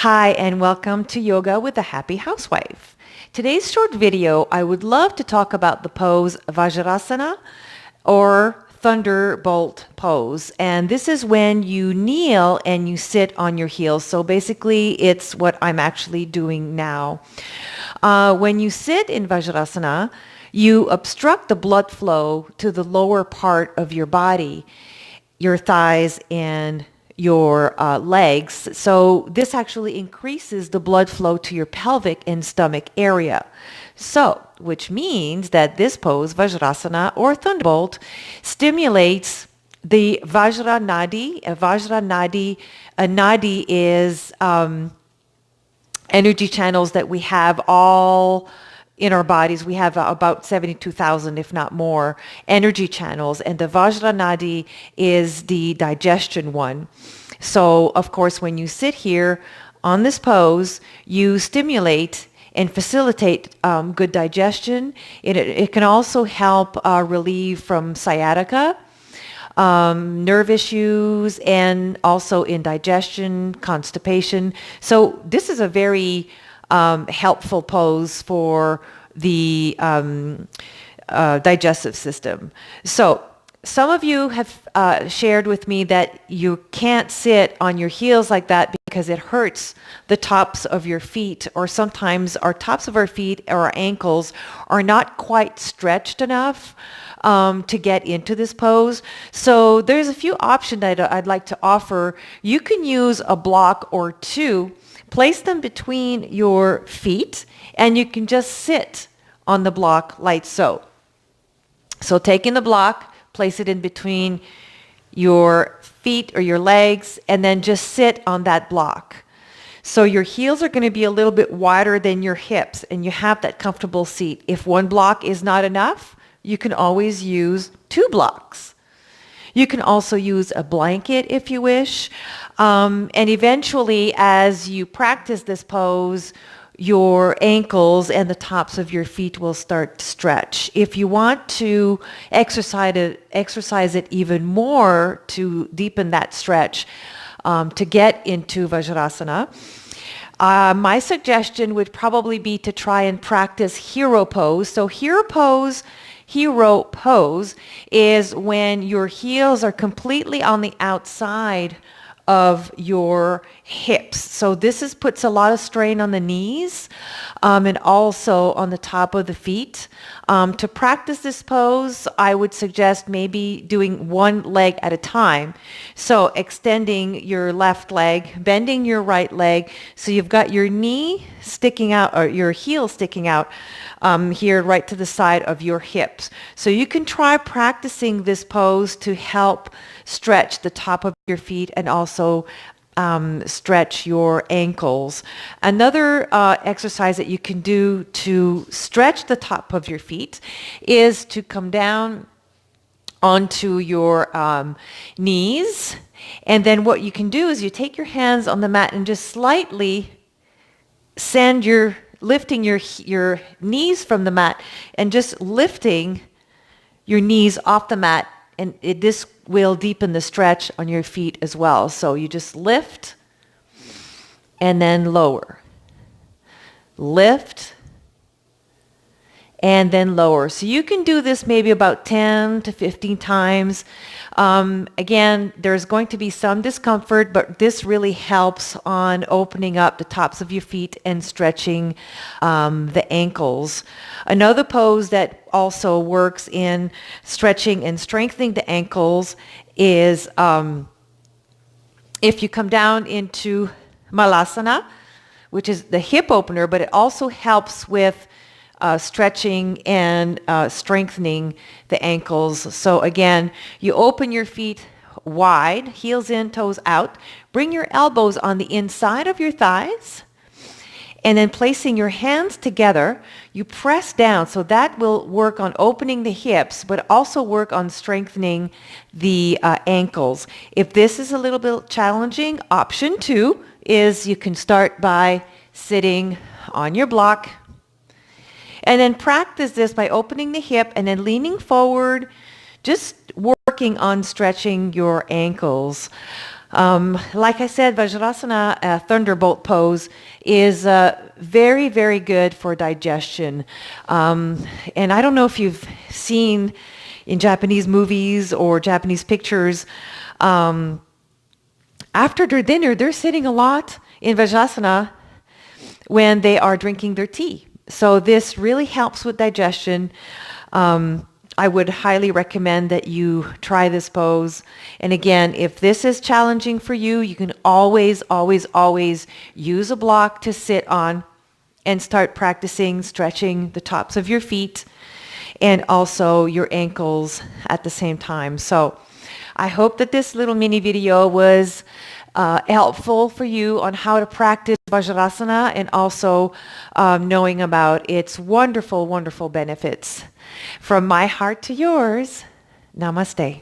Hi, and welcome to Yoga with a Happy Housewife. Today's short video, I would love to talk about the pose Vajrasana or Thunderbolt pose. And this is when you kneel and you sit on your heels. So basically, it's what I'm actually doing now. When you sit in Vajrasana, you obstruct the blood flow to the lower part of your body, your thighs and your legs. So this actually increases the blood flow to your pelvic and stomach area. So, which means that this pose, Vajrasana or Thunderbolt, stimulates the Vajra Nadi. A nadi is energy channels that we have all in our bodies. We have about 72,000, if not more, energy channels. And the Vajra is the digestion one. So, of course, when you sit here on this pose, you stimulate and facilitate good digestion. It can also help relieve from sciatica, nerve issues, and also indigestion, constipation. So this is a very helpful pose for the digestive system. So some of you have shared with me that you can't sit on your heels like that because it hurts the tops of your feet, or sometimes our tops of our feet or our ankles are not quite stretched enough to get into this pose. So there's a few options that I'd like to offer. You can use a block or two, place them between your feet, and you can just sit on the block like so. So taking the block, place it in between your feet or your legs, and then just sit on that block. So your heels are going to be a little bit wider than your hips, and you have that comfortable seat. If one block is not enough, you can always use two blocks. You can also use a blanket if you wish. And eventually, as you practice this pose, your ankles and the tops of your feet will start to stretch. If you want to exercise it even more to deepen that stretch, to get into Vajrasana, my suggestion would probably be to try and practice hero pose. So hero pose is when your heels are completely on the outside of your hips. So this puts a lot of strain on the knees and also on the top of the feet. To practice this pose, I would suggest maybe doing one leg at a time. So extending your left leg, bending your right leg, so you've got your knee sticking out or your heel sticking out here right to the side of your hips. So you can try practicing this pose to help stretch the top of your feet and also stretch your ankles. Another exercise that you can do to stretch the top of your feet is to come down onto your knees. And then what you can do is you take your hands on the mat and just slightly lifting your knees from the mat and just lifting your knees off the mat. And this will deepen the stretch on your feet as well. So you just lift and then lower. Lift and then lower. So you can do this maybe about 10 to 15 times. Again, there's going to be some discomfort, but this really helps on opening up the tops of your feet and stretching the ankles. Another pose that also works in stretching and strengthening the ankles is if you come down into Malasana, which is the hip opener, but it also helps with stretching and strengthening the ankles. So again, you open your feet wide, heels in, toes out. Bring your elbows on the inside of your thighs. And then placing your hands together, you press down. So that will work on opening the hips, but also work on strengthening the ankles. If this is a little bit challenging, option 2 is you can start by sitting on your block. And then practice this by opening the hip and then leaning forward, just working on stretching your ankles. Like I said, Vajrasana, thunderbolt pose, is very, very good for digestion. And I don't know if you've seen in Japanese movies or Japanese pictures, after their dinner, they're sitting a lot in Vajrasana when they are drinking their tea. So this really helps with digestion. I would highly recommend that you try this pose. And again, if this is challenging for you, you can always, always, always use a block to sit on and start practicing stretching the tops of your feet and also your ankles at the same time. So I hope that this little mini video was helpful for you on how to practice Vajrasana and also knowing about its wonderful, wonderful benefits. From my heart to yours, Namaste.